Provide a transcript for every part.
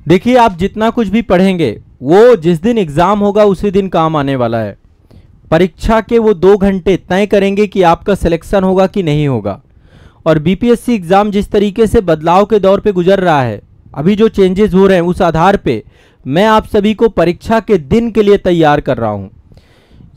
देखिए, आप जितना कुछ भी पढ़ेंगे वो जिस दिन एग्जाम होगा उसी दिन काम आने वाला है। परीक्षा के वो 2 घंटे तय करेंगे कि आपका सिलेक्शन होगा कि नहीं होगा। और बीपीएससी एग्जाम जिस तरीके से बदलाव के दौर पे गुजर रहा है, अभी जो चेंजेस हो रहे हैं उस आधार पे मैं आप सभी को परीक्षा के दिन के लिए तैयार कर रहा हूं।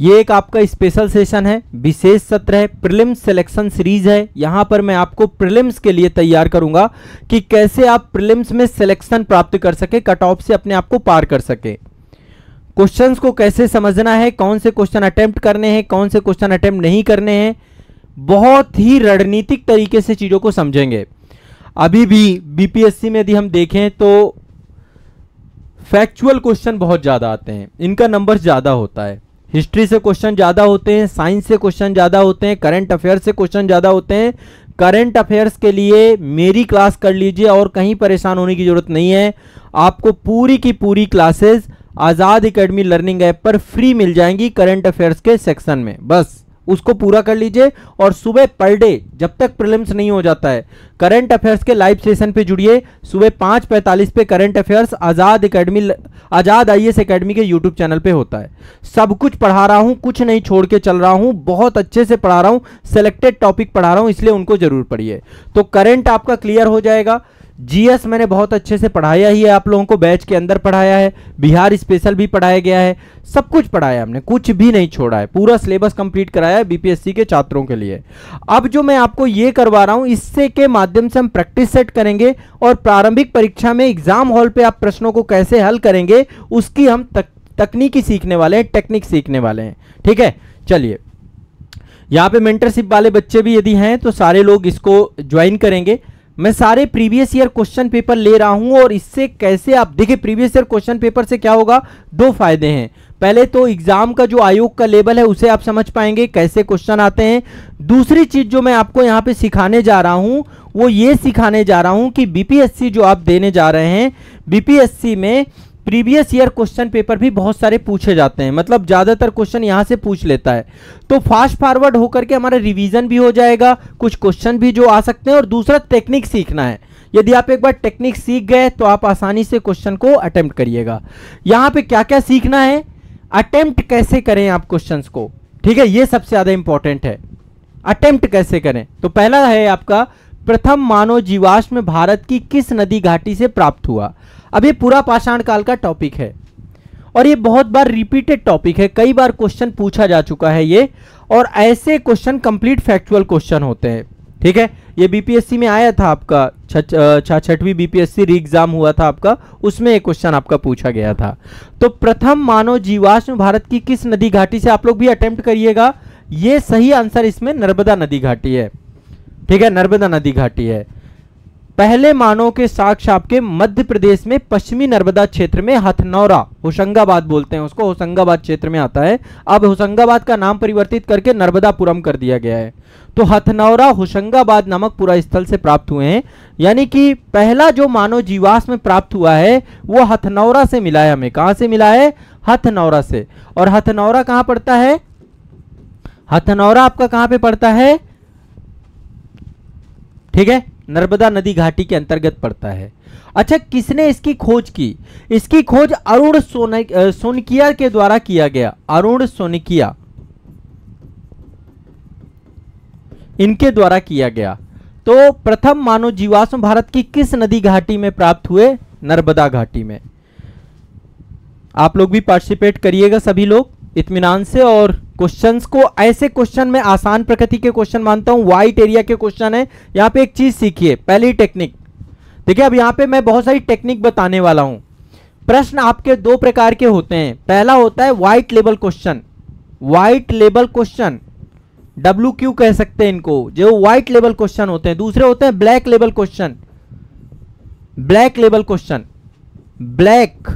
ये एक आपका स्पेशल सेशन है, विशेष सत्र है, प्रीलिम्स सिलेक्शन सीरीज है। यहां पर मैं आपको प्रीलिम्स के लिए तैयार करूंगा कि कैसे आप प्रीलिम्स में सिलेक्शन प्राप्त कर सके, कट ऑफ से अपने आप को पार कर सके। क्वेश्चंस को कैसे समझना है, कौन से क्वेश्चन अटेम्प्ट करने हैं, कौन से क्वेश्चन अटेम्प्ट नहीं करने हैं, बहुत ही रणनीतिक तरीके से चीजों को समझेंगे। अभी भी बीपीएससी में यदि हम देखें तो फैक्चुअल क्वेश्चन बहुत ज्यादा आते हैं, इनका नंबर ज्यादा होता है। हिस्ट्री से क्वेश्चन ज्यादा होते हैं, साइंस से क्वेश्चन ज्यादा होते हैं, करंट अफेयर्स से क्वेश्चन ज्यादा होते हैं। करंट अफेयर्स के लिए मेरी क्लास कर लीजिए और कहीं परेशान होने की जरूरत नहीं है। आपको पूरी की पूरी क्लासेस आजाद एकेडमी लर्निंग ऐप पर फ्री मिल जाएंगी करंट अफेयर्स के सेक्शन में। बस उसको पूरा कर लीजिए और सुबह पर डे जब तक प्रीलिम्स नहीं हो जाता है करंट अफेयर्स के लाइव सेशन पे जुड़िए। सुबह 5:45 पे करंट अफेयर्स आजाद आईएएस एकेडमी के यूट्यूब चैनल पे होता है। सब कुछ पढ़ा रहा हूं, कुछ नहीं छोड़ के चल रहा हूं, बहुत अच्छे से पढ़ा रहा हूं, सिलेक्टेड टॉपिक पढ़ा रहा हूं, इसलिए उनको जरूर पढ़िए। तो करंट आपका क्लियर हो जाएगा। जीएस मैंने बहुत अच्छे से पढ़ाया ही है, आप लोगों को बैच के अंदर पढ़ाया है, बिहार स्पेशल भी पढ़ाया गया है, सब कुछ पढ़ाया हमने, कुछ भी नहीं छोड़ा है, पूरा सिलेबस कंप्लीट कराया है बीपीएससी के छात्रों के लिए। अब जो मैं आपको ये करवा रहा हूं, इससे के माध्यम से हम प्रैक्टिस सेट करेंगे और प्रारंभिक परीक्षा में एग्जाम हॉल पे आप प्रश्नों को कैसे हल करेंगे उसकी हम तकनीकी सीखने वाले हैं, टेक्निक सीखने वाले हैं। ठीक है, चलिए। यहाँ पे मेंटरशिप वाले बच्चे भी यदि हैं तो सारे लोग इसको ज्वाइन करेंगे। मैं सारे प्रीवियस ईयर क्वेश्चन पेपर ले रहा हूं और इससे कैसे आप देखिए, प्रीवियस ईयर क्वेश्चन पेपर से क्या होगा, 2 फायदे हैं। पहले तो एग्जाम का जो आयोग का लेवल है उसे आप समझ पाएंगे, कैसे क्वेश्चन आते हैं। दूसरी चीज जो मैं आपको यहां पे सिखाने जा रहा हूं वो ये सिखाने जा रहा हूं कि बीपीएससी जो आप देने जा रहे हैं, बीपीएससी में प्रीवियस ईयर क्वेश्चन पेपर भी बहुत सारे पूछे जाते हैं, मतलब ज्यादातर क्वेश्चन यहां से पूछ लेता है। तो फास्ट फॉरवर्ड होकर के हमारा रिवीजन भी हो जाएगा, कुछ क्वेश्चन भी जो आ सकते हैं, और दूसरा टेक्निक सीखना है। यदि आप एक बार टेक्निक सीख गए तो आप आसानी से क्वेश्चन को अटेम्प्ट करिएगा। यहां पे क्या क्या सीखना है, अटेम्प्ट कैसे करें आप क्वेश्चंस को, ठीक है, ये सबसे ज्यादा इंपॉर्टेंट है। अटेम्प्ट कैसे करें, तो पहला है आपका, प्रथम मानव जीवाश्म भारत की किस नदी घाटी से प्राप्त हुआ। अब ये पूरा पाषाण काल का टॉपिक है और ये बहुत बार रिपीटेड टॉपिक है, कई बार क्वेश्चन पूछा जा चुका है ये, और ऐसे क्वेश्चन कंप्लीट फैक्चुअल क्वेश्चन होते हैं। ठीक है, ये बीपीएससी में आया था आपका, 6वीं बीपीएससी री एग्जाम हुआ था आपका, उसमें एक क्वेश्चन आपका पूछा गया था। तो प्रथम मानव जीवाश्म भारत की किस नदी घाटी से, आप लोग भी अटेम्प्ट करिएगा। ये सही आंसर इसमें नर्मदा नदी घाटी है। ठीक है, नर्मदा नदी घाटी है। पहले मानव के साक्ष्य आपके मध्य प्रदेश में पश्चिमी नर्मदा क्षेत्र में हथनौरा, होशंगाबाद बोलते हैं उसको, होशंगाबाद क्षेत्र में आता है। अब होशंगाबाद का नाम परिवर्तित करके नर्मदापुरम कर दिया गया है। तो हथनौरा होशंगाबाद नामक पुरा स्थल से प्राप्त हुए हैं, यानी कि पहला जो मानव जीवाश्म प्राप्त हुआ है वो हथनौरा से मिला है हमें। कहां से मिला है, हथनौरा से। और हथनौरा कहां पड़ता है, हथनौरा आपका कहां पे पड़ता है, ठीक है, नर्मदा नदी घाटी के अंतर्गत पड़ता है। अच्छा, किसने इसकी खोज की, इसकी खोज अरुण सोनकिया के द्वारा किया गया, अरुण सोनकिया इनके द्वारा किया गया। तो प्रथम मानव जीवाश्म भारत की किस नदी घाटी में प्राप्त हुए, नर्मदा घाटी में। आप लोग भी पार्टिसिपेट करिएगा सभी लोग इत्मीनान से, और क्वेश्चंस को, ऐसे क्वेश्चन में आसान प्रकृति के क्वेश्चन मानता हूं, वाइट एरिया के क्वेश्चन है। यहां पे एक चीज सीखिए, पहली टेक्निक देखिए। अब यहां पे मैं बहुत सारी टेक्निक बताने वाला हूं। प्रश्न आपके 2 प्रकार के होते हैं। पहला होता है white level question, white level question, WQ कह सकते हैं इनको, जो व्हाइट लेवल क्वेश्चन होते हैं। दूसरे होते हैं black level question, black level question, black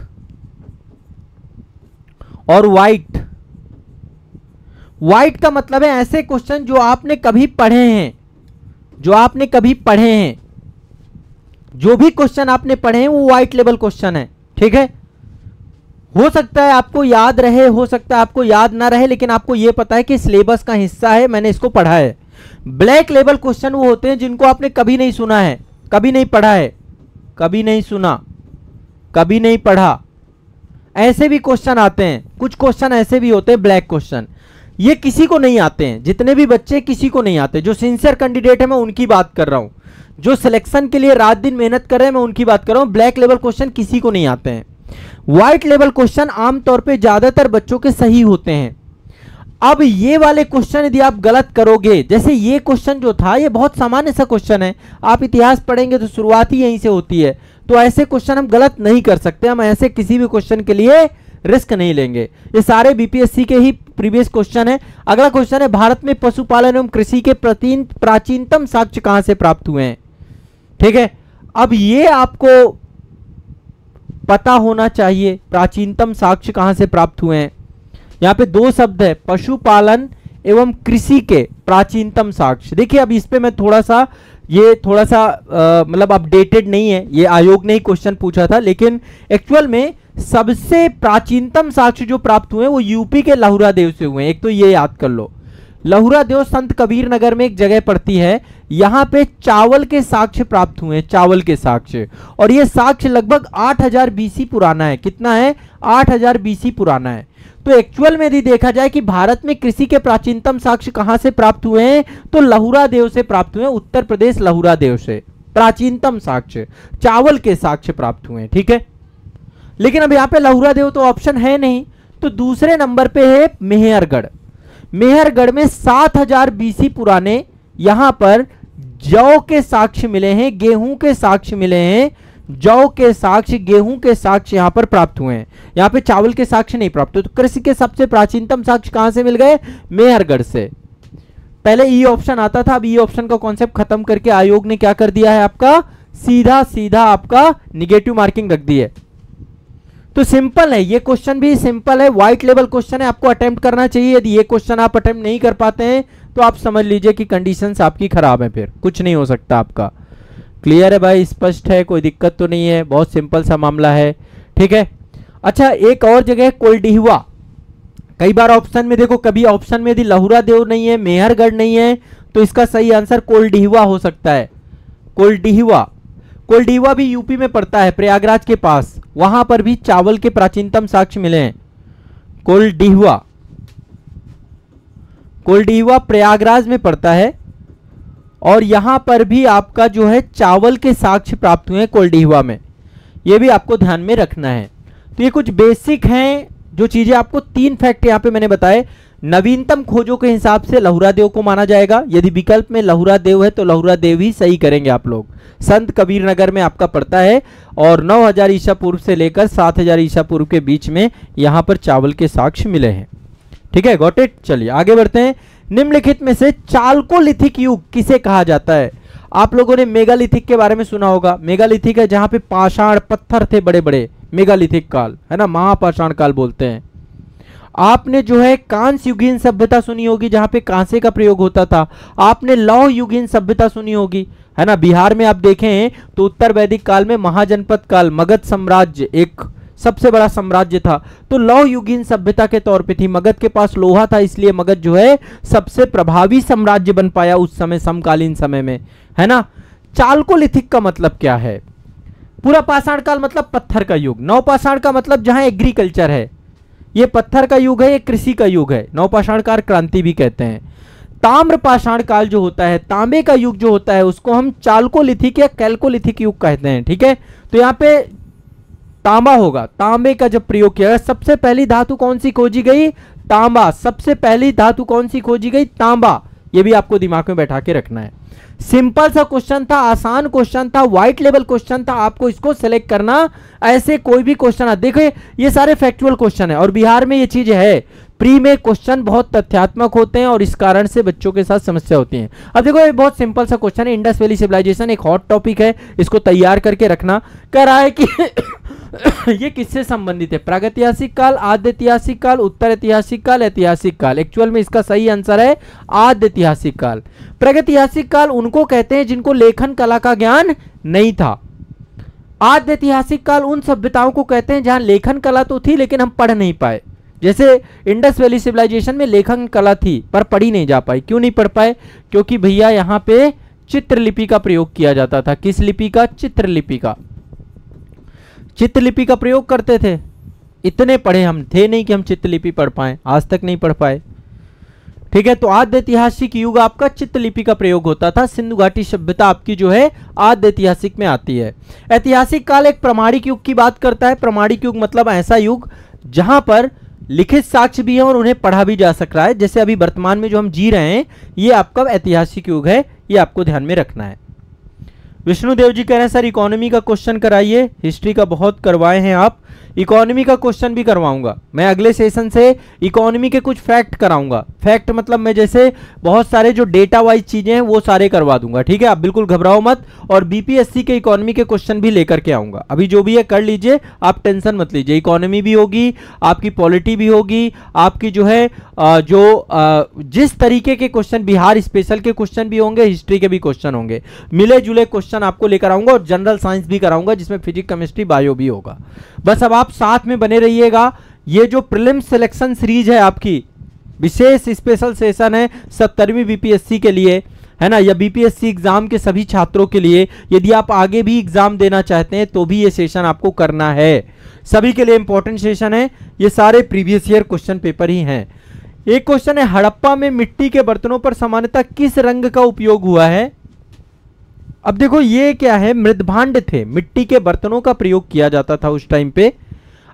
और व्हाइट। व्हाइट का मतलब है ऐसे क्वेश्चन जो आपने कभी पढ़े हैं, जो आपने कभी पढ़े हैं, जो भी क्वेश्चन आपने पढ़े हैं वो व्हाइट लेवल क्वेश्चन है। ठीक है, हो सकता है आपको याद रहे, हो सकता है आपको याद ना रहे, लेकिन आपको यह पता है कि सिलेबस का हिस्सा है, मैंने इसको पढ़ा है। ब्लैक लेवल क्वेश्चन वो होते हैं जिनको आपने कभी नहीं सुना है, कभी नहीं पढ़ा है, कभी नहीं सुना, कभी नहीं पढ़ा, ऐसे भी क्वेश्चन आते हैं। कुछ क्वेश्चन ऐसे भी होते हैं ब्लैक क्वेश्चन, ये किसी को नहीं आते हैं। जितने भी बच्चे किसी को नहीं आते, जो सिंसियर कैंडिडेट है मैं उनकी बात कर रहा हूं, जो सिलेक्शन के लिए रात दिन मेहनत कर रहे हैं मैं उनकी बात कर रहा हूं। ब्लैक लेवल क्वेश्चन किसी को नहीं आते हैं। व्हाइट लेवल क्वेश्चन आमतौर पे ज्यादातर बच्चों के सही होते हैं। अब ये वाले क्वेश्चन यदि आप गलत करोगे, जैसे ये क्वेश्चन जो था ये बहुत सामान्य सा क्वेश्चन है, आप इतिहास पढ़ेंगे तो शुरुआत ही यहीं से होती है, तो ऐसे क्वेश्चन हम गलत नहीं कर सकते। हम ऐसे किसी भी क्वेश्चन के लिए रिस्क नहीं लेंगे। ये सारे बीपीएससी के ही प्रीवियस क्वेश्चन है। अगला क्वेश्चन है, भारत में पशुपालन एवं कृषि के प्राचीनतम साक्ष्य कहां से प्राप्त हुए हैं? ठीक है, अब ये आपको पता होना चाहिए, प्राचीनतम साक्ष्य कहां से प्राप्त हुए हैं। यहां पे दो शब्द है, पशुपालन एवं कृषि के प्राचीनतम साक्ष्य। देखिए अब इस पे मैं थोड़ा सा मतलब अपडेटेड नहीं है, ये आयोग ने ही क्वेश्चन पूछा था, लेकिन एक्चुअल में सबसे प्राचीनतम साक्ष्य जो प्राप्त हुए वो यूपी के लहुरा देव से हुए हैं। एक तो ये याद कर लो, लहुरा देव संत कबीर नगर में एक जगह पड़ती है, यहां पे चावल के साक्ष्य प्राप्त हुए हैं, चावल के साक्ष्य। और ये साक्ष्य लगभग 8000 बीसी पुराना है। कितना है? 8000 बीसी पुराना है। तो एक्चुअल में यदि देखा जाए कि भारत में कृषि के प्राचीनतम साक्ष्य कहां से प्राप्त हुए हैं, तो लहुरा देव से प्राप्त हुए हैं, उत्तर प्रदेश लहुरा देव से प्राचीनतम साक्ष्य चावल के साक्ष्य प्राप्त हुए हैं। ठीक है, लेकिन अब यहां पे लहुरा देव तो ऑप्शन है नहीं, तो दूसरे नंबर पे है मेहरगढ़। मेहरगढ़ में 7000 बीसी पुराने यहां पर जौ के साक्ष्य मिले हैं, गेहूं के साक्ष्य मिले हैं, जौ के साक्ष्य, गेहूं के साक्ष्य यहां पर प्राप्त हुए हैं। यहां पे चावल के साक्ष्य नहीं प्राप्त हुए। तो कृषि के सबसे प्राचीनतम साक्ष्य कहां से मिल गए? मेहरगढ़ से। पहले ई ऑप्शन आता था, अब ई ऑप्शन का कॉन्सेप्ट खत्म करके आयोग ने क्या कर दिया है, आपका सीधा सीधा आपका निगेटिव मार्किंग रख दी है। तो सिंपल है, ये क्वेश्चन भी सिंपल है, व्हाइट लेवल क्वेश्चन है, आपको अटेम्प्ट करना चाहिए। यदि ये क्वेश्चन आप अटेम्प्ट नहीं कर पाते हैं तो आप समझ लीजिए कि कंडीशंस आपकी खराब है, फिर कुछ नहीं हो सकता आपका। क्लियर है भाई? स्पष्ट है? कोई दिक्कत तो नहीं है? बहुत सिंपल सा मामला है। ठीक है, अच्छा एक और जगह कोल्डिहवा, कई बार ऑप्शन में देखो, कभी ऑप्शन में यदि लहुरा देव नहीं है, मेहरगढ़ नहीं है, तो इसका सही आंसर कोल्डिहवा हो सकता है। कोल्डिहवा, कोल्डिहवा भी यूपी में पड़ता है, प्रयागराज के पास, वहां पर भी चावल के प्राचीनतम साक्ष्य मिले हैं। कोल्डिहवा, कोल्डिहवा प्रयागराज में पड़ता है और यहां पर भी आपका जो है चावल के साक्ष्य प्राप्त हुए हैं कोल्डिहवा में। यह भी आपको ध्यान में रखना है। तो ये कुछ बेसिक हैं जो चीजें आपको, 3 फैक्ट यहां पे मैंने बताए। नवीनतम खोजों के हिसाब से लहुरा देव को माना जाएगा। यदि विकल्प में लहुरा देव है तो लहुरा देव ही सही करेंगे आप लोग। संत कबीर नगर में आपका पड़ता है और 9000 ईसा पूर्व से लेकर 7000 ईसा पूर्व के बीच में यहां पर चावल के साक्ष्य मिले हैं। ठीक है, गॉट इट? चलिए आगे बढ़ते हैं। निम्नलिखित में से चालकोलिथिक युग किसे कहा जाता है? आप लोगों ने मेगालिथिक के बारे में सुना होगा। मेगालिथिक है जहां पे पाषाण पत्थर थे बड़े बड़े, मेगालिथिक काल है ना, महापाषाण काल बोलते हैं। आपने जो है कांस्य युगीन सभ्यता सुनी होगी जहां पे कांसे का प्रयोग होता था। आपने लौह युगीन सभ्यता सुनी होगी, है ना। बिहार में आप देखें तो उत्तर वैदिक काल में महाजनपद काल, मगध साम्राज्य एक सबसे बड़ा साम्राज्य था, तो लौह युगीन सभ्यता के तौर पे थी। मगध के पास लोहा था, इसलिए मगध जो है सबसे प्रभावी साम्राज्य बन पाया उस समय, समकालीन समय में, है ना। चालकोलिथिक का मतलब क्या है? पूरा पाषाण काल मतलब पत्थर का युग। नवपाषाण का मतलब जहां एग्रीकल्चर है, ये पत्थर का युग है, ये कृषि का युग है। नवपाषाण काल क्रांति भी कहते हैं। ताम्रपाषाण काल जो होता है, तांबे का युग जो होता है, उसको हम चालकोलिथिक या कैल्कोलिथिक युग कहते हैं। ठीक है, तो यहाँ पे तांबा होगा, तांबे का जब प्रयोग किया। सबसे पहली धातु कौन सी खोजी गई? तांबा। सबसे पहली धातु कौन सी खोजी गई? तांबा। ये भी आपको दिमाग में बैठा के रखना है। सिंपल सा क्वेश्चन था, आसान क्वेश्चन था, व्हाइट लेवल क्वेश्चन था, आपको इसको सेलेक्ट करना। ऐसे कोई भी क्वेश्चन देखिए, ये सारे फैक्चुअल क्वेश्चन है और बिहार में ये चीज है, प्री में क्वेश्चन बहुत तथ्यात्मक होते हैं और इस कारण से बच्चों के साथ समस्या होती है। अब देखो ये बहुत सिंपल सा क्वेश्चन है, इंडस वैली सिविलाइजेशन एक हॉट टॉपिक है, इसको तैयार करके रखना। कह रहा है कि ये किससे संबंधित है? प्रागैतिहासिक काल, आद्य ऐतिहासिक काल, उत्तर ऐतिहासिक काल, ऐतिहासिक काल। एक्चुअल में इसका सही आंसर है आद्य ऐतिहासिक काल। प्रागैतिहासिक काल उनको कहते हैं जिनको लेखन कला का ज्ञान नहीं था। आद्य ऐतिहासिक काल उन सभ्यताओं को कहते हैं जहां लेखन कला तो थी लेकिन हम पढ़ नहीं पाए। जैसे इंडस वैली सिविलाइजेशन में लेखन कला थी पर पढ़ी नहीं जा पाई। क्यों नहीं पढ़ पाए? क्योंकि भैया यहाँ पे चित्रलिपि का प्रयोग किया जाता था। किस लिपि का? चित्रलिपि का। चित्रलिपि का प्रयोग करते थे। इतने पढ़े हम थे नहीं कि हम चित्रलिपि पढ़ पाए, आज तक नहीं पढ़ पाए। ठीक है, तो आद्य ऐतिहासिक युग आपका चित्रलिपि का प्रयोग होता था। सिंधु घाटी सभ्यता आपकी जो है आद्य ऐतिहासिक में आती है। ऐतिहासिक काल एक प्रामाणिक युग की बात करता है। प्रामाणिक युग मतलब ऐसा युग जहां पर लिखित साक्ष्य भी है और उन्हें पढ़ा भी जा सक रहा है। जैसे अभी वर्तमान में जो हम जी रहे हैं, ये आपका ऐतिहासिक युग है, ये आपको ध्यान में रखना है। विष्णुदेव जी कह रहे हैं सर इकोनॉमी का क्वेश्चन कराइए। हिस्ट्री का बहुत करवाए हैं आप, इकोनॉमी का क्वेश्चन भी करवाऊंगा मैं। अगले सेशन से इकोनॉमी के कुछ फैक्ट कराऊंगा। फैक्ट मतलब मैं जैसे बहुत सारे जो डेटा वाइज चीजें हैं वो सारे करवा दूंगा। ठीक है, आप बिल्कुल घबराओ मत। और बीपीएससी के इकोनॉमी के क्वेश्चन भी लेकर के आऊंगा। अभी जो भी है कर लीजिए, आप टेंशन मत लीजिए। इकोनॉमी भी होगी, आपकी पॉलिटी भी होगी, आपकी जो है जिस तरीके के क्वेश्चन, बिहार स्पेशल के क्वेश्चन भी होंगे, हिस्ट्री के भी क्वेश्चन होंगे, मिले जुले क्वेश्चन आपको लेकर आऊंगा। और जनरल साइंस भी कराऊंगा जिसमें फिजिक्स, केमिस्ट्री, बायो भी होगा। बस अब आप साथ में बने रहिएगा। ये जो प्रीलिम्स सिलेक्शन सीरीज है आपकी, विशेष स्पेशल सेशन है 17वीं बीपीएससी के लिए, है ना, या बीपीएससी एग्जाम के सभी छात्रों के लिए। यदि आप आगे भी एग्जाम देना चाहते हैं तो भी ये सेशन आपको करना है। सभी के लिए इंपॉर्टेंट सेशन है। ये सारे प्रीवियस ईयर क्वेश्चन पेपर ही हैं। एक क्वेश्चन है, हड़प्पा में मिट्टी के बर्तनों पर सामान्यतः किस रंग का उपयोग हुआ है? अब देखो ये क्या है, मृदभांड थे, मिट्टी के बर्तनों का प्रयोग किया जाता था उस टाइम पे।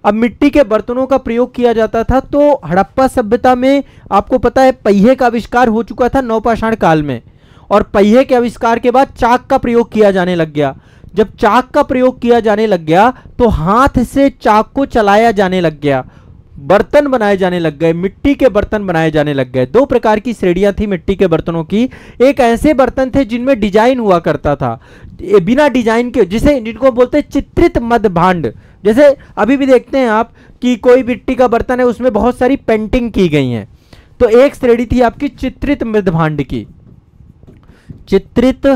अब मिट्टी के बर्तनों का प्रयोग किया जाता था तो हड़प्पा सभ्यता में आपको पता है पहिए का आविष्कार हो चुका था नवपाषाण काल में। और पहिए के आविष्कार के बाद चाक का प्रयोग किया जाने लग गया। जब चाक का प्रयोग किया जाने लग गया तो हाथ से चाक को चलाया जाने लग गया, बर्तन बनाए जाने लग गए, मिट्टी के बर्तन बनाए जाने लग गए। दो प्रकार की श्रेणियां थी मिट्टी के बर्तनों की। एक ऐसे बर्तन थे जिनमें डिजाइन हुआ करता था, बिना डिजाइन के, जिनको बोलते हैं चित्रित मदभांड। जैसे अभी भी देखते हैं आप कि कोई मिट्टी का बर्तन है, उसमें बहुत सारी पेंटिंग की गई हैं। तो एक श्रेणी थी आपकी चित्रित मृदभांड की, चित्रित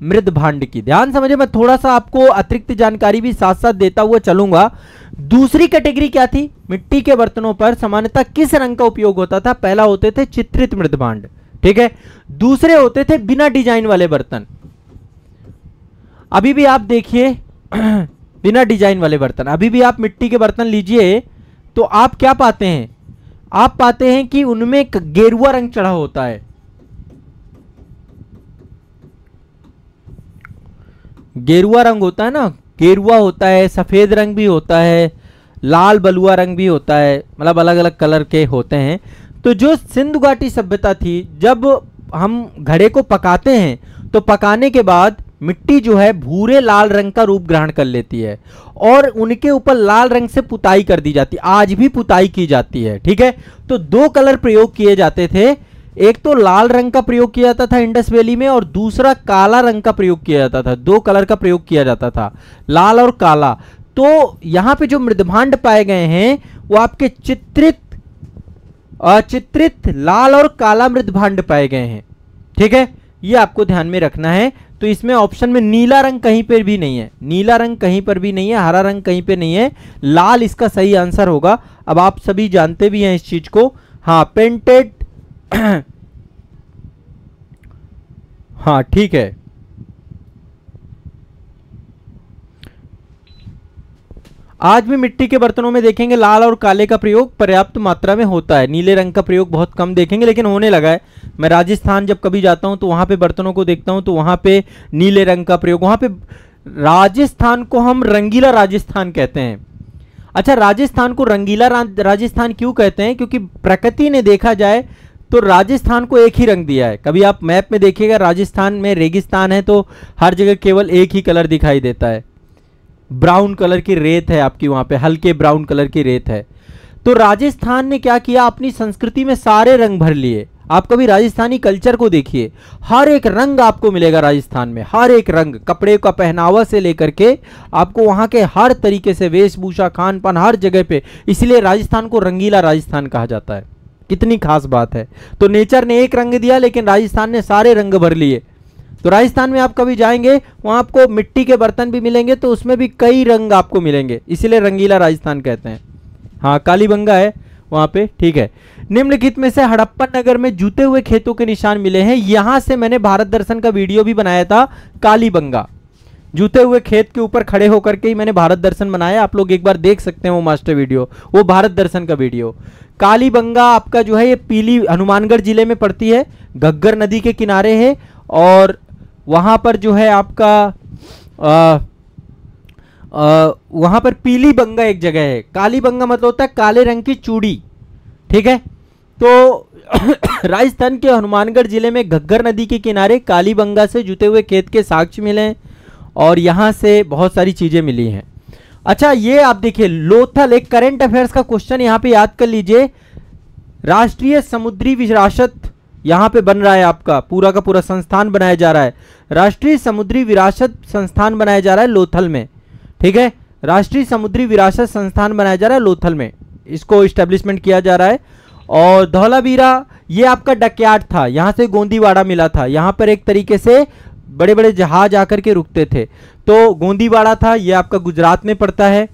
मृदभांड की। ध्यान समझे, मैं थोड़ा सा आपको अतिरिक्त जानकारी भी साथ साथ देता हुआ चलूंगा। दूसरी कैटेगरी क्या थी, मिट्टी के बर्तनों पर सामान्यतः किस रंग का उपयोग होता था? पहला होते थे चित्रित मृदभांड, ठीक है। दूसरे होते थे बिना डिजाइन वाले बर्तन। अभी भी आप देखिए बिना डिजाइन वाले बर्तन, अभी भी आप मिट्टी के बर्तन लीजिए तो आप क्या पाते हैं? आप पाते हैं कि उनमें गेरुआ रंग चढ़ा होता है। गेरुआ रंग होता है ना, गेरुआ होता है, सफेद रंग भी होता है, लाल बलुआ रंग भी होता है, मतलब अलग अलग कलर के होते हैं। तो जो सिंधु घाटी सभ्यता थी, जब हम घड़े को पकाते हैं तो पकाने के बाद मिट्टी जो है भूरे लाल रंग का रूप ग्रहण कर लेती है और उनके ऊपर लाल रंग से पुताई कर दी जाती है। आज भी पुताई की जाती है, ठीक है। तो दो कलर प्रयोग किए जाते थे, एक तो लाल रंग का प्रयोग किया जाता था इंडस वैली में और दूसरा काला रंग का प्रयोग किया जाता था। दो कलर का प्रयोग किया जाता था, लाल और काला। तो यहां पे जो मृदभांड पाए गए हैं वो आपके चित्रित लाल और काला मृदभांड पाए गए हैं, ठीक है। ये आपको ध्यान में रखना है। तो इसमें ऑप्शन में नीला रंग कहीं पर भी नहीं है, नीला रंग कहीं पर भी नहीं है, हरा रंग कहीं पे नहीं है, लाल इसका सही आंसर होगा। अब आप सभी जानते भी हैं इस चीज को। हाँ, पेंटेड हाँ ठीक है। आज भी मिट्टी के बर्तनों में देखेंगे लाल और काले का प्रयोग पर्याप्त मात्रा में होता है, नीले रंग का प्रयोग बहुत कम देखेंगे, लेकिन होने लगा है। मैं राजस्थान जब कभी जाता हूं तो वहां पे बर्तनों को देखता हूं तो वहां पे नीले रंग का प्रयोग, वहां पे राजस्थान को हम रंगीला राजस्थान कहते हैं। अच्छा, राजस्थान को रंगीला राजस्थान क्यों कहते हैं? क्योंकि प्रकृति ने देखा जाए तो राजस्थान को एक ही रंग दिया है। कभी आप मैप में देखिएगा, राजस्थान में रेगिस्तान है तो हर जगह केवल एक ही कलर दिखाई देता है, ब्राउन कलर की रेत है आपकी, वहां पे हल्के ब्राउन कलर की रेत है। तो राजस्थान ने क्या किया, अपनी संस्कृति में सारे रंग भर लिए। आप कभी राजस्थानी कल्चर को देखिए, हर एक रंग आपको मिलेगा राजस्थान में, हर एक रंग, कपड़े का पहनावा से लेकर के आपको वहां के हर तरीके से वेशभूषा, खान पान, हर जगह पे। इसलिए राजस्थान को रंगीला राजस्थान कहा जाता है। कितनी खास बात है। तो नेचर ने एक रंग दिया लेकिन राजस्थान ने सारे रंग भर लिए। तो राजस्थान में आप कभी जाएंगे वहां आपको मिट्टी के बर्तन भी मिलेंगे तो उसमें भी कई रंग आपको मिलेंगे, इसलिए रंगीला राजस्थान कहते हैं। हाँ, कालीबंगा है वहां पे, ठीक है। निम्नलिखित में से हड़प्पन नगर में जूते हुए खेतों के निशान मिले हैं। यहां से मैंने भारत दर्शन का वीडियो भी बनाया था, कालीबंगा। जूते हुए खेत के ऊपर खड़े होकर के ही मैंने भारत दर्शन बनाया, आप लोग एक बार देख सकते हैं वो मास्टर वीडियो, वो भारत दर्शन का वीडियो। कालीबंगा आपका जो है ये पीली हनुमानगढ़ जिले में पड़ती है, घग्गर नदी के किनारे है, और वहां पर जो है आपका वहां पर पीलीबंगा एक जगह है। कालीबंगा मतलब होता है काले रंग की चूड़ी, ठीक है। तो राजस्थान के हनुमानगढ़ जिले में घग्गर नदी के किनारे कालीबंगा से जुते हुए खेत के साक्ष्य मिले हैं और यहां से बहुत सारी चीजें मिली हैं। अच्छा, ये आप देखिए लोथल, एक करंट अफेयर्स का क्वेश्चन यहां पे याद कर लीजिए। राष्ट्रीय समुद्री विरासत यहां पे बन रहा है, आपका पूरा का पूरा संस्थान बनाया जा रहा है, राष्ट्रीय समुद्री विरासत संस्थान बनाया जा रहा है लोथल में, ठीक है। राष्ट्रीय समुद्री विरासत संस्थान बनाया जा रहा है लोथल में, इसको इस्टेब्लिशमेंट किया जा रहा है। और धौलावीरा ये आपका डकयार्ड था, यहां से गोंदीवाड़ा मिला था, यहां पर एक तरीके से बड़े बड़े जहाज आकर के रुकते थे, तो गोंदीवाड़ा था, ये आपका गुजरात में पड़ता है,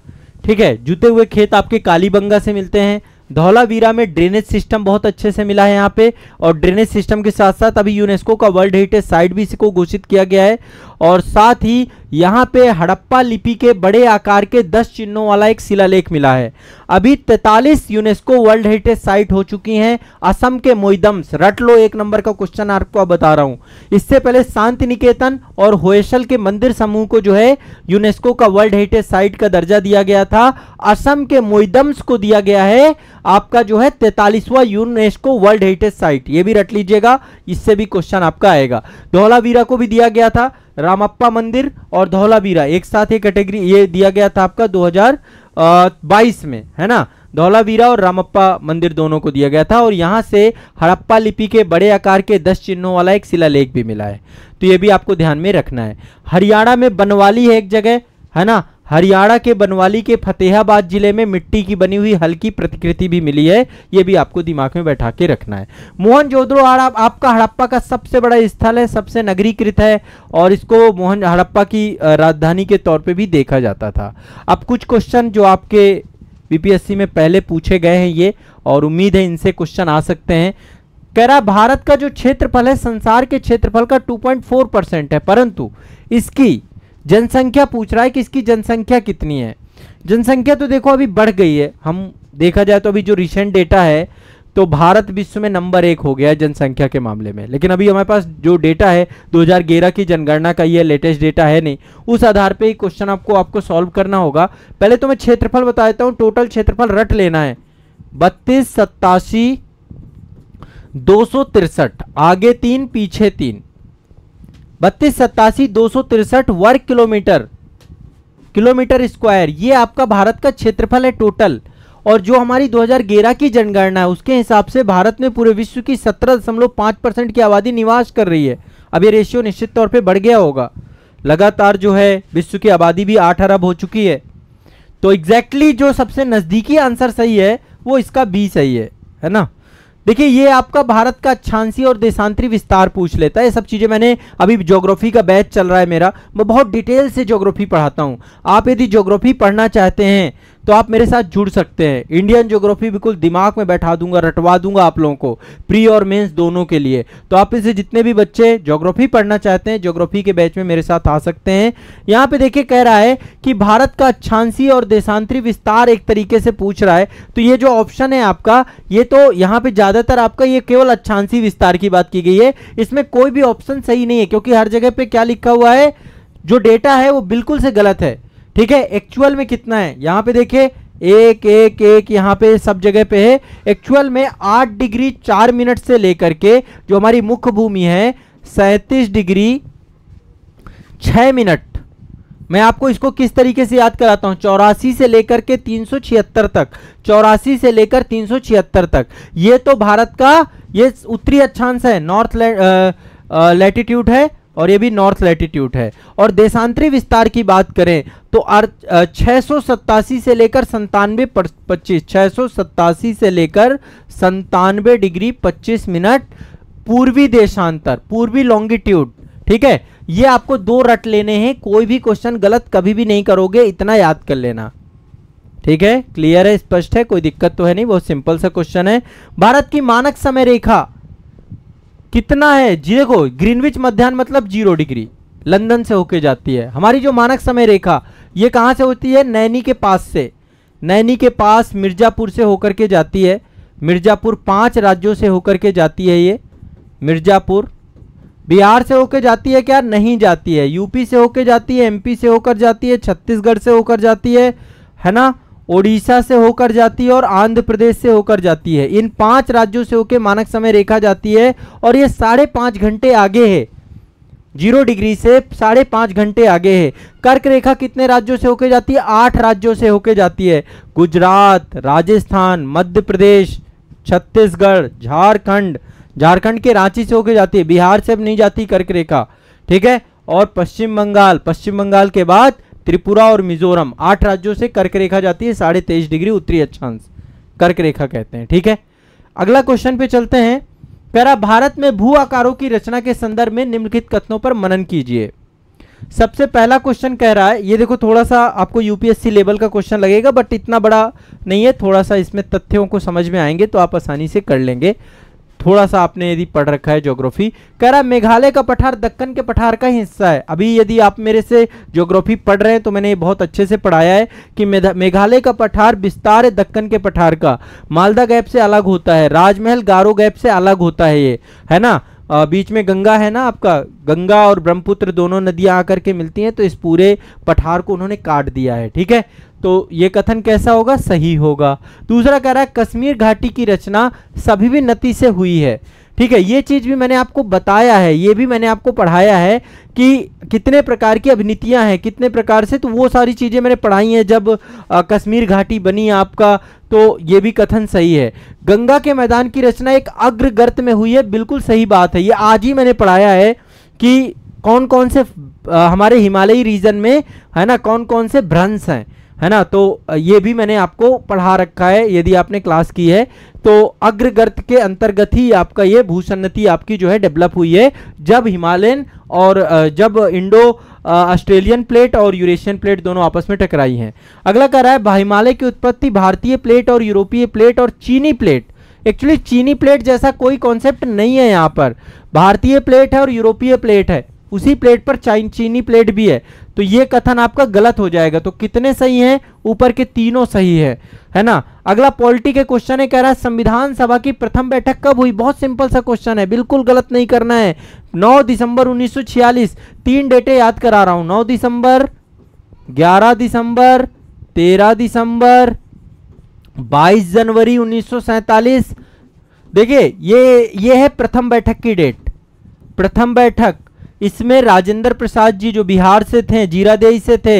ठीक है। जुते हुए खेत आपके कालीबंगा से मिलते हैं। धौलावीरा में ड्रेनेज सिस्टम बहुत अच्छे से मिला है यहाँ पे, और ड्रेनेज सिस्टम के साथ साथ अभी यूनेस्को का वर्ल्ड हेरिटेज साइट भी इसको घोषित किया गया है। और साथ ही यहाँ पे हड़प्पा लिपि के बड़े आकार के 10 चिन्हों वाला एक शिलालेख मिला है। अभी 43 यूनेस्को वर्ल्ड हेरिटेज साइट हो चुकी हैं। असम के मोइदम्स, रट लो, 1 नंबर का क्वेश्चन आपको बता रहा हूं। इससे पहले शांति निकेतन और होयसल के मंदिर समूह को जो है यूनेस्को का वर्ल्ड हेरिटेज साइट का दर्जा दिया गया था। असम के मोइदम्स को दिया गया है आपका जो है 43वां यूनेस्को वर्ल्ड हेरिटेज साइट, ये भी रट लीजिएगा, इससे भी क्वेश्चन आपका आएगा। धौलावीरा को भी दिया गया था, रामप्पा मंदिर और धौलावीरा एक साथ ये कैटेगरी ये दिया गया था आपका 2022 में, है ना। धौलावीरा और रामप्पा मंदिर दोनों को दिया गया था, और यहां से हड़प्पा लिपि के बड़े आकार के 10 चिन्हों वाला एक शिलालेख भी मिला है, तो ये भी आपको ध्यान में रखना है। हरियाणा में बनवाली है एक जगह, है ना, हरियाणा के बनवाली के फतेहाबाद जिले में मिट्टी की बनी हुई हल्की प्रतिकृति भी मिली है, ये भी आपको दिमाग में बैठा के रखना है। मोहनजोदड़ो आपका हड़प्पा का सबसे बड़ा स्थल है, सबसे नगरीकृत है, और इसको मोहन हड़प्पा की राजधानी के तौर पे भी देखा जाता था। अब कुछ क्वेश्चन जो आपके बीपीएससी में पहले पूछे गए हैं ये, और उम्मीद है इनसे क्वेश्चन आ सकते हैं। कह रहा भारत का जो क्षेत्रफल है संसार के क्षेत्रफल का 2.4% है, परंतु इसकी जनसंख्या पूछ रहा है कि इसकी जनसंख्या कितनी है। जनसंख्या तो देखो अभी बढ़ गई है, हम देखा जाए तो अभी जो रिसेंट डेटा है तो भारत विश्व में नंबर 1 हो गया है जनसंख्या के मामले में, लेकिन अभी हमारे पास जो डेटा है 2011 की जनगणना का, ये लेटेस्ट डेटा है नहीं, उस आधार पे ही क्वेश्चन आपको सॉल्व करना होगा। पहले तो मैं क्षेत्रफल बता देता हूँ, टोटल क्षेत्रफल रट लेना है 32, 87, 263, आगे 3 पीछे 3, 32, 87, 263 वर्ग किलोमीटर स्क्वायर, ये आपका भारत का क्षेत्रफल है टोटल। और जो हमारी 2011 की जनगणना है उसके हिसाब से भारत में पूरे विश्व की 17.5% की आबादी निवास कर रही है। अब ये रेशियो निश्चित तौर पे बढ़ गया होगा, लगातार जो है विश्व की आबादी भी 8 अरब हो चुकी है। तो एग्जैक्टली जो सबसे नजदीकी आंसर सही है वो इसका बी सही है ना। देखिए ये आपका भारत का अक्षांशीय और देशांतरी विस्तार पूछ लेता है। ये सब चीजें मैंने अभी ज्योग्राफी का बैच चल रहा है मेरा, मैं बहुत डिटेल से ज्योग्राफी पढ़ाता हूं। आप यदि ज्योग्राफी पढ़ना चाहते हैं तो आप मेरे साथ जुड़ सकते हैं। इंडियन ज्योग्राफी बिल्कुल दिमाग में बैठा दूंगा, रटवा दूंगा आप लोगों को, प्री और मेंस दोनों के लिए। तो आप इसे जितने भी बच्चे ज्योग्राफी पढ़ना चाहते हैं ज्योग्राफी के बैच में मेरे साथ आ सकते हैं। यहाँ पे देखिए कह रहा है कि भारत का अक्षांशीय और देशांतरी विस्तार एक तरीके से पूछ रहा है, तो ये जो ऑप्शन है आपका, ये तो यहाँ पे ज्यादातर आपका ये केवल अक्षांशीय विस्तार की बात की गई है, इसमें कोई भी ऑप्शन सही नहीं है, क्योंकि हर जगह पे क्या लिखा हुआ है, जो डेटा है वो बिल्कुल से गलत है। ठीक है, एक्चुअल में कितना है यहाँ पे देखिए 1 यहाँ पे सब जगह पे है। एक्चुअल में 8 डिग्री 4 मिनट से लेकर के जो हमारी मुख्य भूमि है 37 डिग्री 6 मिनट। मैं आपको इसको किस तरीके से याद कराता हूं, 84 से लेकर के 376 तक, 84 से लेकर 376 तक, ये तो भारत का ये उत्तरी अक्षांश है, नॉर्थ लैटिट्यूड है, और ये भी नॉर्थ लैटिट्यूड है। और देशांतरी विस्तार की बात करें तो 687 से लेकर 97.25, 687 से लेकर 97 डिग्री 25 मिनट पूर्वी देशांतर, पूर्वी लॉन्गिट्यूड। ठीक है, ये आपको 2 रट लेने हैं, कोई भी क्वेश्चन गलत कभी भी नहीं करोगे, इतना याद कर लेना। ठीक है, क्लियर है, स्पष्ट है, कोई दिक्कत तो है नहीं, बहुत सिंपल सा क्वेश्चन है। भारत की मानक समय रेखा कितना है जी, देखो ग्रीनविच मध्याह्न मतलब 0 डिग्री, लंदन से होके जाती है। हमारी जो मानक समय रेखा ये कहाँ से होती है, नैनी के पास से, नैनी के पास मिर्जापुर से होकर के जाती है। मिर्जापुर 5 राज्यों से होकर के जाती है। ये मिर्जापुर बिहार से होकर जाती है क्या, नहीं जाती है। यूपी से होकर जाती है, एमपी से होकर जाती है, छत्तीसगढ़ से होकर जाती है ना, ओडिशा से होकर जाती है और आंध्र प्रदेश से होकर जाती है। इन 5 राज्यों से होकर मानक समय रेखा जाती है और ये 5.5 घंटे आगे है, 0 डिग्री से 5.5 घंटे आगे है। कर्क रेखा कितने राज्यों से होकर जाती है, 8 राज्यों से होकर जाती है। गुजरात, राजस्थान, मध्य प्रदेश, छत्तीसगढ़, झारखंड, झारखंड के रांची से होकर जाती है। बिहार से अब नहीं जाती कर्क रेखा, ठीक है। और पश्चिम बंगाल, पश्चिम बंगाल के बाद त्रिपुरा और मिजोरम, 8 राज्यों से कर्क रेखा जाती है। 23.5 डिग्री उत्तरी अक्षांश कर्क रेखा कहते हैं, ठीक है। अगला क्वेश्चन पे चलते हैं। पैरा भारत में भू आकारों की रचना के संदर्भ में निम्नलिखित कथनों पर मनन कीजिए। सबसे पहला क्वेश्चन कह रहा है, ये देखो थोड़ा सा आपको यूपीएससी लेवल का क्वेश्चन लगेगा बट इतना बड़ा नहीं है, थोड़ा सा इसमें तथ्यों को समझ में आएंगे तो आप आसानी से कर लेंगे। थोड़ा सा आपने यदि पढ़ रखा है ज्योग्राफी। कह रहा है मेघालय का पठार दक्कन के पठार का हिस्सा है। अभी यदि आप मेरे से ज्योग्राफी पढ़ रहे हैं तो मैंने बहुत अच्छे से पढ़ाया है कि मेघालय का पठार विस्तार है दक्कन के पठार का, मालदा गैप से अलग होता है, राजमहल गारो गैप से अलग होता है, ये है ना। बीच में गंगा है ना आपका, गंगा और ब्रह्मपुत्र दोनों नदियां आकर के मिलती हैं, तो इस पूरे पठार को उन्होंने काट दिया है, ठीक है। तो ये कथन कैसा होगा, सही होगा। दूसरा कह रहा है कश्मीर घाटी की रचना सभी भी नदी से हुई है, ठीक है। ये चीज भी मैंने आपको बताया है, ये भी मैंने आपको पढ़ाया है कि कितने प्रकार की अभिनीतियां हैं, कितने प्रकार से, तो वो सारी चीजें मैंने पढ़ाई हैं जब कश्मीर घाटी बनी आपका, तो ये भी कथन सही है। गंगा के मैदान की रचना एक अग्रगर्त में हुई है, बिल्कुल सही बात है। ये आज ही मैंने पढ़ाया है कि कौन कौन से हमारे हिमालयी रीजन में है ना, कौन कौन से भ्रंश हैं, है ना। तो ये भी मैंने आपको पढ़ा रखा है यदि आपने क्लास की है। तो अग्रगर्त के अंतर्गत ही आपका ये भूसन्नति आपकी जो है डेवलप हुई है, जब हिमालयन और जब इंडो ऑस्ट्रेलियन प्लेट और यूरेशियन प्लेट दोनों आपस में टकराई हैं। अगला कह रहा है हिमालय की उत्पत्ति भारतीय प्लेट और यूरोपीय प्लेट और चीनी प्लेट। एक्चुअली चीनी प्लेट जैसा कोई कॉन्सेप्ट नहीं है यहाँ पर, भारतीय प्लेट है और यूरोपीय प्लेट है, उसी प्लेट पर चीनी प्लेट भी है। तो ये कथन आपका गलत हो जाएगा। तो कितने सही हैं, ऊपर के तीनों सही है ना। अगला पॉलिटी के क्वेश्चन है, कह रहा है संविधान सभा की प्रथम बैठक कब हुई। बहुत सिंपल सा क्वेश्चन है, बिल्कुल गलत नहीं करना है। 9 दिसंबर 1946। 3 डेटें याद करा रहा हूं, 9 दिसंबर, 11 दिसंबर, 13 दिसंबर, 22 जनवरी 1947। देखिए ये है प्रथम बैठक की डेट, प्रथम बैठक। इसमें राजेंद्र प्रसाद जी जो बिहार से थे, जीरादेई से थे,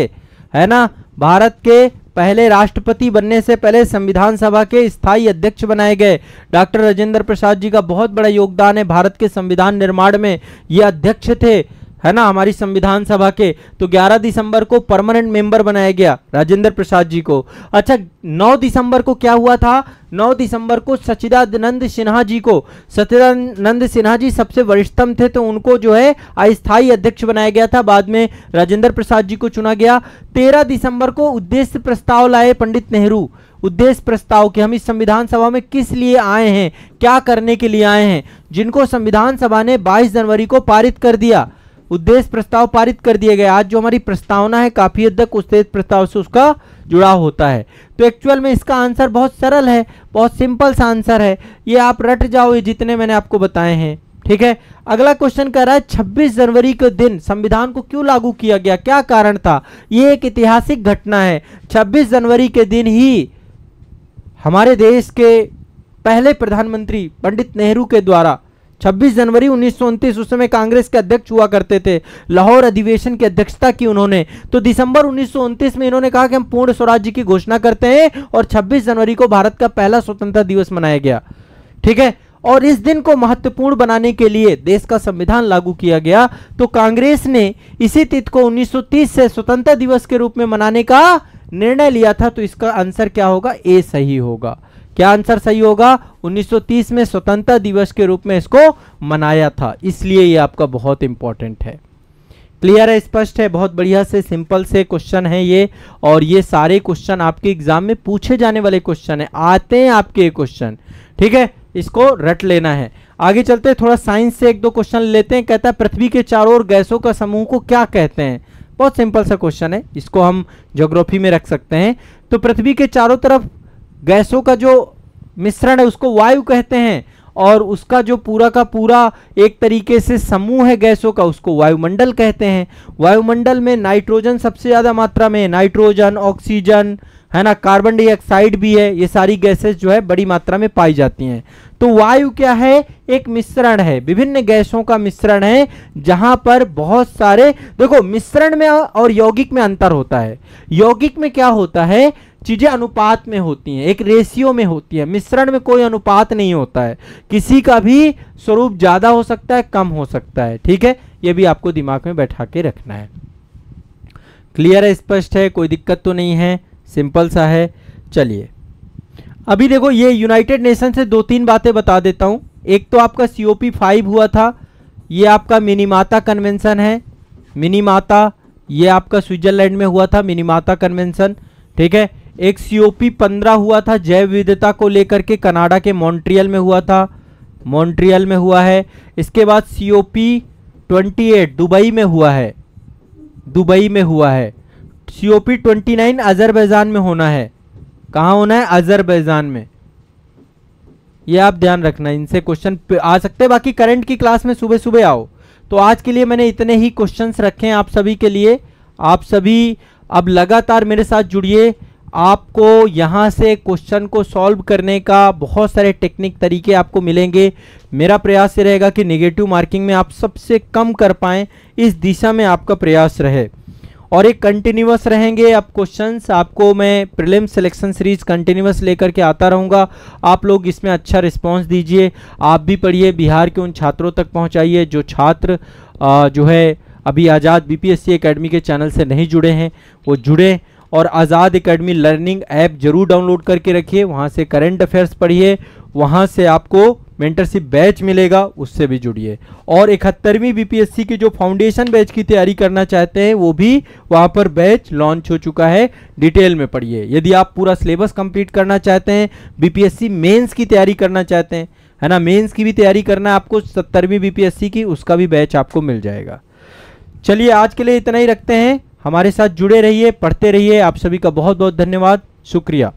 है ना, भारत के पहले राष्ट्रपति बनने से पहले संविधान सभा के स्थायी अध्यक्ष बनाए गए। डॉक्टर राजेंद्र प्रसाद जी का बहुत बड़ा योगदान है भारत के संविधान निर्माण में, ये अध्यक्ष थे, है ना, हमारी संविधान सभा के। तो 11 दिसंबर को परमानेंट मेंबर बनाया गया राजेंद्र प्रसाद जी को। अच्छा, 9 दिसंबर को क्या हुआ था, 9 दिसंबर को सच्चिदानंद सिन्हा जी को, सच्चिदानंद सिन्हा जी सबसे वरिष्ठतम थे तो उनको जो है अस्थायी अध्यक्ष बनाया गया था, बाद में राजेंद्र प्रसाद जी को चुना गया। 13 दिसंबर को उद्देश्य प्रस्ताव लाए पंडित नेहरू, उद्देश्य प्रस्ताव कि हम इस संविधान सभा में किस लिए आए हैं, क्या करने के लिए आए हैं, जिनको संविधान सभा ने 22 जनवरी को पारित कर दिया, उद्देश्य प्रस्ताव पारित कर दिए गए। आज जो हमारी प्रस्तावना है काफी हद तक उद्देश्य प्रस्ताव से उसका जुड़ाव होता है। तो एक्चुअल में इसका आंसर बहुत सरल है, बहुत सिंपल सा आंसर है, ये आप रट जाओ, ये जितने मैंने आपको बताए हैं, ठीक है। अगला क्वेश्चन कह रहा है 26 जनवरी के दिन संविधान को क्यों लागू किया गया, क्या कारण था। ये एक ऐतिहासिक घटना है। 26 जनवरी के दिन ही हमारे देश के पहले प्रधानमंत्री पंडित नेहरू के द्वारा 26 जनवरी 1929, उस समय कांग्रेस के अध्यक्ष हुआ करते थे, लाहौर अधिवेशन की अध्यक्षता की उन्होंने। तो दिसंबर 1929 में इन्होंने कहा कि हम पूर्ण स्वराज्य की घोषणा करते हैं और 26 जनवरी को भारत का पहला स्वतंत्रता दिवस मनाया गया, ठीक है। और इस दिन को महत्वपूर्ण बनाने के लिए देश का संविधान लागू किया गया। तो कांग्रेस ने इसी तिथि को 1930 से स्वतंत्रता दिवस के रूप में मनाने का निर्णय लिया था। तो इसका आंसर क्या होगा, ए सही होगा। क्या आंसर सही होगा, 1930 में स्वतंत्रता दिवस के रूप में इसको मनाया था, इसलिए ये आपका बहुत इंपॉर्टेंट है। क्लियर है, स्पष्ट है, बहुत बढ़िया से सिंपल से क्वेश्चन है ये। और ये सारे क्वेश्चन आपके एग्जाम में पूछे जाने वाले क्वेश्चन है, आते हैं आपके क्वेश्चन, ठीक है, इसको रट लेना है। आगे चलते हैं, थोड़ा साइंस से एक दो क्वेश्चन लेते हैं। कहता है पृथ्वी के चारों ओर गैसों का समूह को क्या कहते हैं। बहुत सिंपल सा क्वेश्चन है, इसको हम ज्योग्राफी में रख सकते हैं। तो पृथ्वी के चारों तरफ गैसों का जो मिश्रण है उसको वायु कहते हैं, और उसका जो पूरा का पूरा एक तरीके से समूह है गैसों का उसको वायुमंडल कहते हैं। वायुमंडल में नाइट्रोजन सबसे ज्यादा मात्रा में, नाइट्रोजन, ऑक्सीजन है ना, कार्बन डाइऑक्साइड भी है, ये सारी गैसेस जो है बड़ी मात्रा में पाई जाती हैं। तो वायु क्या है, एक मिश्रण है, विभिन्न गैसों का मिश्रण है, जहां पर बहुत सारे, देखो मिश्रण में और यौगिक में अंतर होता है। यौगिक में क्या होता है, चीजें अनुपात में होती हैं, एक रेशियो में होती है। मिश्रण में कोई अनुपात नहीं होता है, किसी का भी स्वरूप ज्यादा हो सकता है, कम हो सकता है। ठीक है, ये भी आपको दिमाग में बैठा के रखना है। क्लियर है, स्पष्ट है, कोई दिक्कत तो नहीं है, सिंपल सा है। चलिए अभी देखो, ये यूनाइटेड नेशन से 2-3 बातें बता देता हूं। एक तो आपका COP5 हुआ था, ये आपका मिनीमाता कन्वेंशन है। मिनीमाता ये आपका स्विट्जरलैंड में हुआ था, मिनीमाता कन्वेंशन। ठीक है, एक COP15 हुआ था जैव विविधता को लेकर के, कनाडा के मॉन्ट्रियल में हुआ था, मॉन्ट्रियल में हुआ है। इसके बाद COP28 दुबई में हुआ है, दुबई में हुआ है। COP29 अजरबैजान में होना है। कहाँ होना है, अजरबैजान में। ये आप ध्यान रखना, इनसे क्वेश्चन आ सकते हैं। बाकी करंट की क्लास में सुबह सुबह आओ। तो आज के लिए मैंने इतने ही क्वेश्चंस रखे हैं आप सभी के लिए। आप सभी अब लगातार मेरे साथ जुड़िए, आपको यहाँ से क्वेश्चन को सॉल्व करने का बहुत सारे टेक्निक तरीके आपको मिलेंगे। मेरा प्रयास ये रहेगा कि नेगेटिव मार्किंग में आप सबसे कम कर पाएं, इस दिशा में आपका प्रयास रहे। और एक कंटिन्यूअस रहेंगे अब क्वेश्चंस, आपको मैं प्रीलिम सिलेक्शन सीरीज कंटिन्यूअस लेकर के आता रहूँगा। आप लोग इसमें अच्छा रिस्पांस दीजिए, आप भी पढ़िए, बिहार के उन छात्रों तक पहुँचाइए जो छात्र जो है अभी आज़ाद BPSC एकेडमी के चैनल से नहीं जुड़े हैं, वो जुड़े। और आज़ाद एकेडमी लर्निंग ऐप जरूर डाउनलोड करके रखिए, वहाँ से करंट अफेयर्स पढ़िए, वहाँ से आपको मेंटरशिप बैच मिलेगा, उससे भी जुड़िए। और 71वीं BPSC की जो फाउंडेशन बैच की तैयारी करना चाहते हैं वो भी वहाँ पर बैच लॉन्च हो चुका है, डिटेल में पढ़िए। यदि आप पूरा सिलेबस कंप्लीट करना चाहते हैं, BPSC मेंस की तैयारी करना चाहते हैं, है ना, मेंस की भी तैयारी करना है आपको 70वीं BPSC की, उसका भी बैच आपको मिल जाएगा। चलिए आज के लिए इतना ही रखते हैं, हमारे साथ जुड़े रहिए, पढ़ते रहिए। आप सभी का बहुत बहुत धन्यवाद, शुक्रिया।